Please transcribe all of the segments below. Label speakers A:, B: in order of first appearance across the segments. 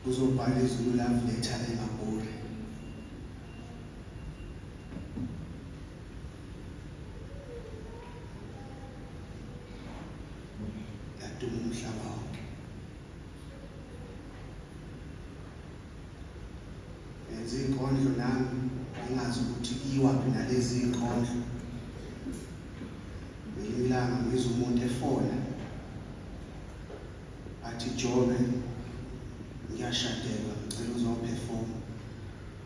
A: uzobhala iZulu love letter engabhori. Yaduma umhlaba wonke. Yenza inkondlo nami ngingazi ukuthi iwaphi nalezi inkondlo. Ngilanga ngizwe umuntu efona athi Jobe ngiyashadelwa ngicela uzoperform.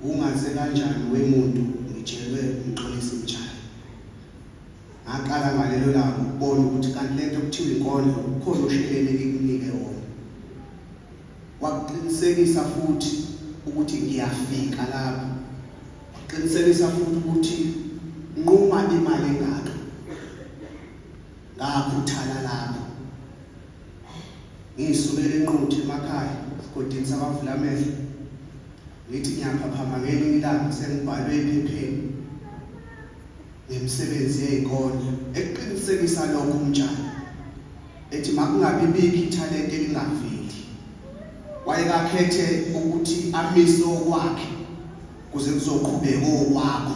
A: Ungaze kanjani wemuntu ngitshelwe Mxolisi Mtshali. Ngaqala ngalelo langa ukubona ukuthi kanti lento okuthiwa inkondlo kukhona oshelele ikunike wona. Waqinisekisa futhi ukuthi ngiyafika lapho. Waqinisekisa futhi ukuthi nquma imali engaka. Ngakhuthala lapho. Ngisukela enquthe emakhaya sigodini sabavula amehlo. Ngithi ngiyaphaphama ngelinye ilanga sengibhalwe ephepheni ngemisebenzi yezinkondlo eqinisekisa lokho Mtshali ethi makungabi bikho ithalente elingaveli. Wayekakhethe ukuthi amise okwakhe kuze kuzoqhubeka okwakho.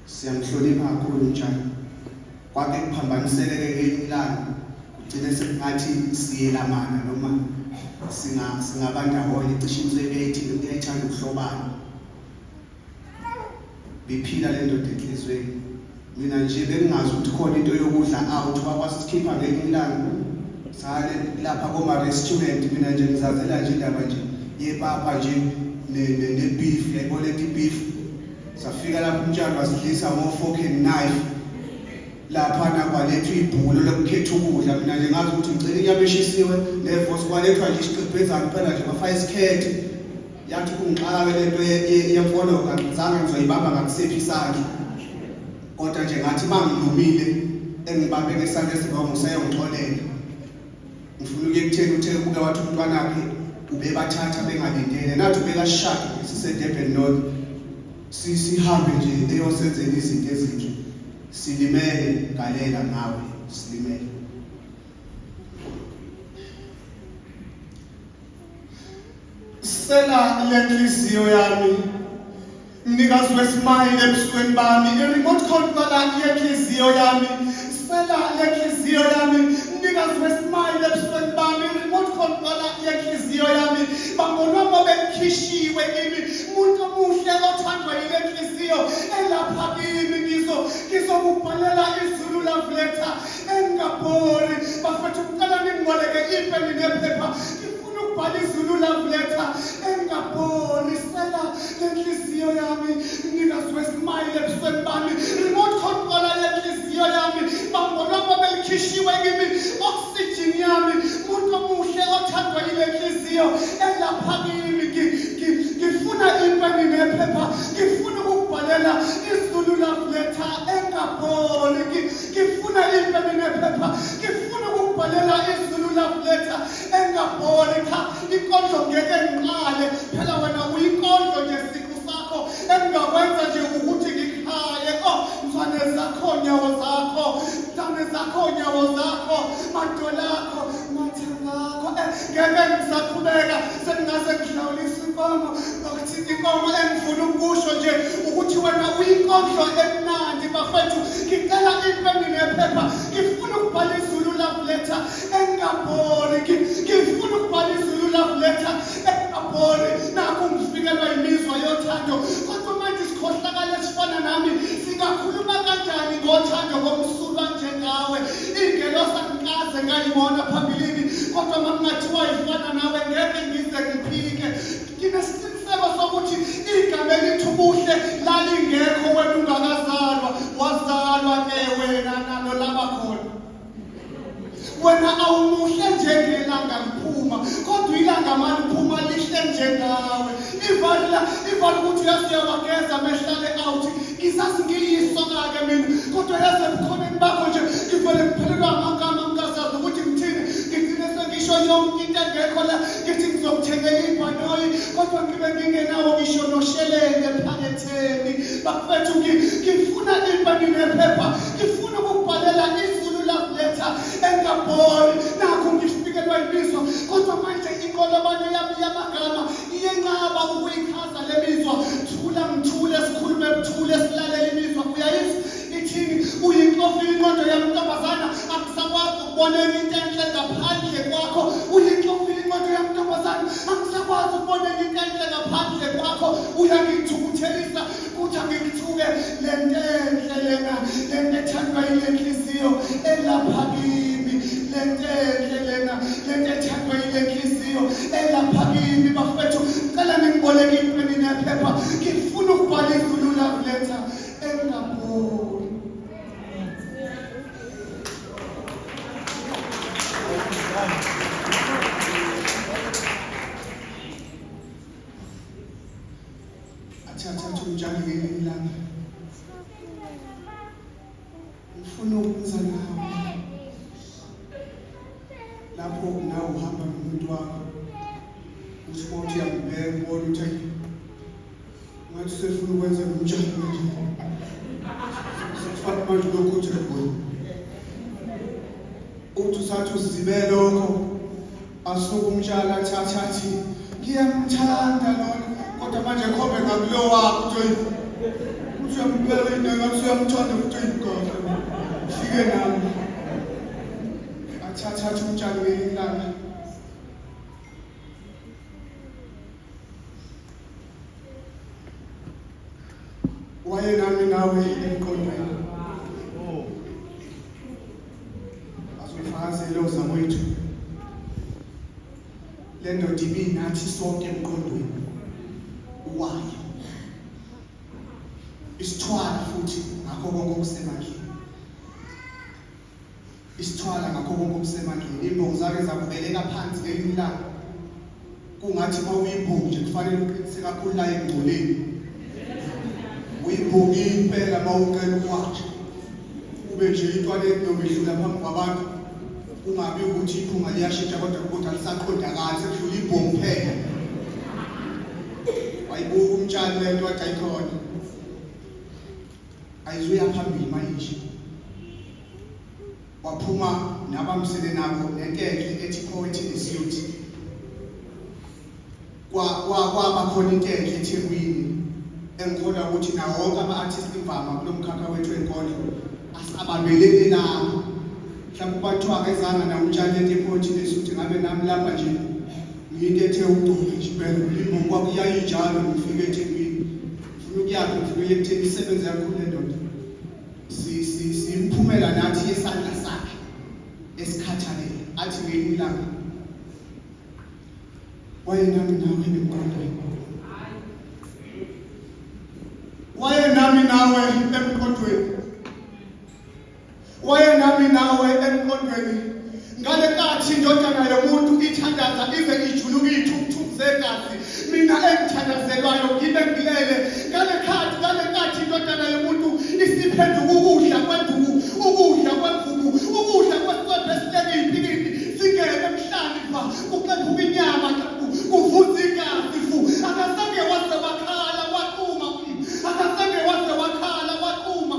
A: Siyamhlonipha kakhulu Mtshali. Kwake kuphambaniseke ngelinye ilanga kugcine sengathi siyelamana noma singabandawonye cishe imizeketi ngiyayithanda ukuhlobana. Biphila le ndoda enhlizweni. Mina nje bengingazi ukuthi khona into yokudla out wakwazi ukukhipha ngelinye ilanga. Sale lapha koma-restaurant mina nje ngizazela nje indaba nje yepapa nje ne-beef, yayibona leti beef. Safika lapho Mtshali wasidlisa ngo-fork and knife. Lapha nakwalethwa ibhulo lokukhetha ukudla. Mina nje ngazi ukuthi ngicela inyama eshisiwe nevosi kwalethwa nje isiqeqezana kuphela nje bafaka isikhethe. Yathi kungixaka lento yemfono ngizange ngizoyibamba ngakusephi isandla. Kodwa nje ngathi mangilumile engibambe ngesandla esibongo usayongixolela. Ngifuna ukuyekuthela uthe kuke wathi umntwana wakhe ubebathatha bengalindele nathi ubekashada siseDurban North. Sihambe nje eyosenzela izinto ezinhle. Silimele galela ngawe silimele. Sela lenhliziyo yami nikazi wesimile ebusweni bami i-remote control yenhliziyo yami. Sela lenhliziyo yami nikazi wesimile ebusweni bami i-remote control yenhliziyo yami. Bambonwabo bekhishiwe kimi umuntu omuhle othandwa yile nhliziyo elapha kimi ngizokubhalela iZulu love letter engabhori. Bafethu ucela ningiboneke ipeni nephepha. Ngifuna ukubhala iZulu love letter engabhori. Sela lenhliziyo yami nikazi wesimile ebusweni bami remote control yenhliziyo yami. Bambonwabo bekhishiwe kimi oxygen yami umuntu omuhle othandwa yile nhliziyo elapha kimi. Ngifuna ipeni nephepha. Ngifuna ukubhalela iZulu love letter engabhori. Ngifuna ipeni nephepha. Ngifuna ukubhalela iZulu love letter engabhori. Cha inkondlo ngeke ngiqale phela wena uyinkondlo nje siqu sakho engakwenza nje ukuthi ngikhaye. Mfane zakho nyawo zakho, mfane zakho nyawo zakho, madolakho, mathangakho. Ngeke ngisaqhubeka sengaze ngihlawulisa inkomo. Ukuthi inkomo engifuna ukusho nje ukuthi wena uyinkondlo emnandi bafethu. Ngicela ipeni nephepha. Ngifuna ukubhala iZulu love letter engabhori. Ngifuna ukubhala iZulu love letter engabhori. Nakho ngifikelwa imizwa yothando. Kodwa manje sikhohlakala sifana nami singakhuluma kanjani ngothando komsulwa njengawe. Ingelosi angikaze ngayibona phambilini kodwa makungathiwa ifana nawe ngeke ngize ngiphike. Nginesiqiniseko sokuthi igama elithi ubuhle lalingekho wena ungakazalwa. Wazalwa ke wena nalo labakhona. Wena awumuhle njengelanga liphuma kodwa ilanga maliphuma lihle njengawe. Ivala ukuthi yasiyawageza mehlale out. Ngisazi ngiyisoka-ke mina kodwa yaze ebukhoneni bakho nje ngivele ngiphelelwa amagama ngingazazi ukuthi ngithini. Ngigcine sengisho yonke into engekho la ngithi ngizokuthengela ibhanoyi kodwa ngibe ngingenawo ngisho noshelele ephaketheni. Bafethu ngifuna ipeni nephepha. Ngifuna ukubhalela iZulu love letter engabhori. Nakho ngifikelwa imizwa kodwa manje inqolobane yami yamagama iyenqaba ukuyichaza le mizwa. Thula ngithule sikhulume buthule silalele imizwa. Uyayizwa ithini? Uyinhlofile ingqondo yami ntombazana, angisakwazi ukubona into enhle ngaphandle kwakho. Uyinhlofile ingqondo yami ntombazana, angisakwazi ukubona into enhle ngaphandle kwakho. Uyangithukuthelisa kuthi angikuthuke le nto enhle lena, le nto ethandwa yile nhliziyo elapha kimi. Le nto enhle lena, le nto ethandwa yile nhliziyo elapha kimi. Bafethu ngicela ningiboleke ipeni nephepha, ngifuna ukubhala iZulu love letter engabhori. Athatha Mtshali ngelinye ilanga, ngifuna ukuza nawe lapho nawe uhamba nomuntu wakho. Usho ukuthi uyangibheka ubona ukuthi ngathi usefuna ukwenza Mtshali manje. Sifaka manje lokho uthi ngibona. Uthi usathi uzibe lokho asuke Mtshali athatha athi ngiyamthanda lona, kodwa manje khombe ngakulo wakho uthi uyambheka into ngathi uyamthanda futhi uyigona. Fike nami athatha Mtshali ngelinye ilanga. Waye nami nawe emqondweni. Asifakazele uzamo wethu. Le ndoda ibi nathi sonke emqondweni. Wayo. Isithwala futhi ngakho konke okusemandleni. Isithwala ngakho konke okusemandleni. Imbongi zake zakubeleka phansi ngelinye ilanga. Kungathi mawuyimbongi nje kufanele uqiniseke kakhulu la engcoleni. Uyibongi impela mawucela ukwatsha. Ube nje intwana enomedlula phambi kwabantu. Ungabi ukuthi iphunga liyashintsha kodwa lisaqondakala sekudlula ibhongi phela. Wayibuka Mtshali lento wathi ayikhona. Ayizuya phambili manje. Waphuma nabamsele nabo nenkenke ethi poetry is youth. Kwaba khona inkenke eThekwini. Engikholwa ukuthi nawo wonke ama-artists imvama kulomkhakha wethu wenkondlo asabambelele lapho. Mhlawumbe bathiwa akezanga na Mtshali lento epoetry lesuthi ngabe nami lapha nje ngiyinto ethe udume nje impela. Imbongi kwakho iyayinjalo ngifike eThekwini. Ngifuna ukuyaphi ngifike ekutheni isebenze kakhulu le ndoda. Simphumela nathi yesandla sakhe esikhathalele. Athi ngelinye ilanga waye nami nawe emqondweni. Waye nami nawe emqondweni. Waye nami nawe emqondweni. Ngale nkathi indodana yomuntu ithandaza ize ijuluke ithukuthuze gazi. Mina engithandazelwayo ngibe ngilele. Ngale nkathi indodana yomuntu isiphenduka ukudla kwenduku, ukudla kwemvubu, ukudla kwesibhe esihlekiphi. Singene emhlanje fa kuqephuka inyama kuvuza igazi fu. Akazange waze wakhala waquma. Akazange waze wakhala waquma.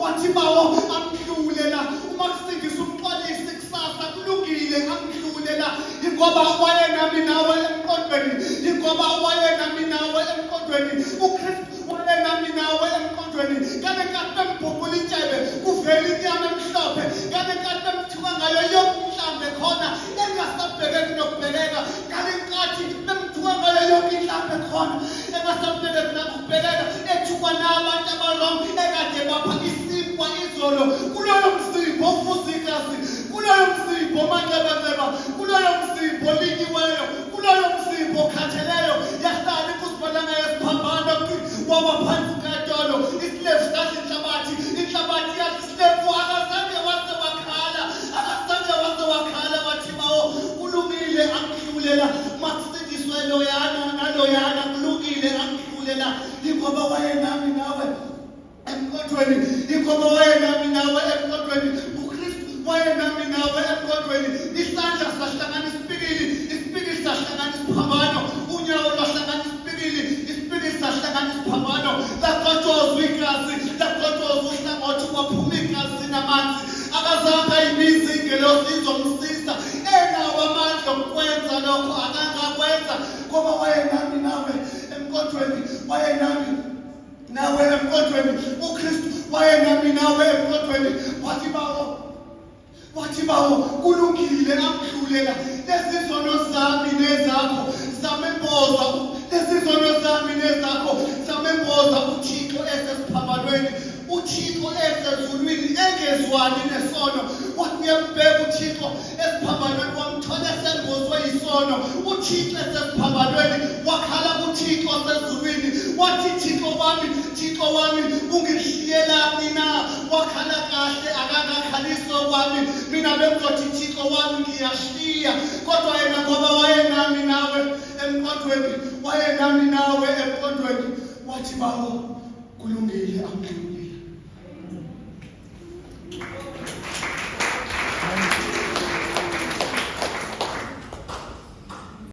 A: Wathi bawo amhlulela. Uma kusingisa umxolisi kusasa kulungile amhlulela. Ingoba waye nami nawe emqondweni. Ingoba waye nami nawe emqondweni. uKristu waye nami nawe emqondweni. Ngale nkathi bembhukula intshebe kuvela inyama emhlophe. Ngale nkathi bemthuka ngayo yonke inhlambe khona engasabhekeki nokubhekeka. Ngale nkathi bemthuka ngayo yonke inhlambe khona engasabhekeki nokubhekeka. Ethukwa nabantu abarong ekade bapha isinkwa izolo. Kuloyo msipho ofuza igazi. Kuloyo msipho manxebenzeba. Kuloyo msipho linyiweyo. Kuloyo msipho khatheleyo. Yahlala ikusibonanga yesiphambano waba phansi kadolo. Isilevu sathi inhlabathi. Inhlabathi yathi isilevu akazange waze wakhala. Akazange waze wakhala wathi bawo kulungile angihlulela. Makusindiswe loyana naloyana kulungile angihlulela. Ingoba waye nami nawe emqondweni. Ingoba waye nami nawe emqondweni. uKristu waye nami nawe emqondweni. Isandla sahlangana isipikili. Isipikili sahlangana isiphambano. Unyawo lwahlangana isipikili. Isipikili sahlangana isiphambano. Laqotshozwa igazi. Laqotshozwa uhlangothi kwaphuma igazi namanzi. Akazange ayimizi ingelosi izomsiza. wayenawo amandla okwenza lokho akangakwenza ngoba wayenami nawe emkhondweni wayenami nawe emkhondweni uKristu wayenami nawe emkhondweni wathi bawo kulungile amhlulela lezizono zami nezakho zamemboza lezizono zami nezakho zamemboza uThixo esesiphambanweni uThixo esezulwini engezwani nesono wathi uyambheka uThixo esiphambanweni wamthola esembozwe yisono uThixo esesiphambanweni wakhala kuThixo esezulwini wathi Thixo wami ungihliyelani na wakhala kahle akakakhaliso kwami mina bengizothi Thixo wami ngiyashiya kodwa yena ngoba wayenami nawe emkhondweni wayenami nawe emkhondweni wathi bawo kulungile amhlulela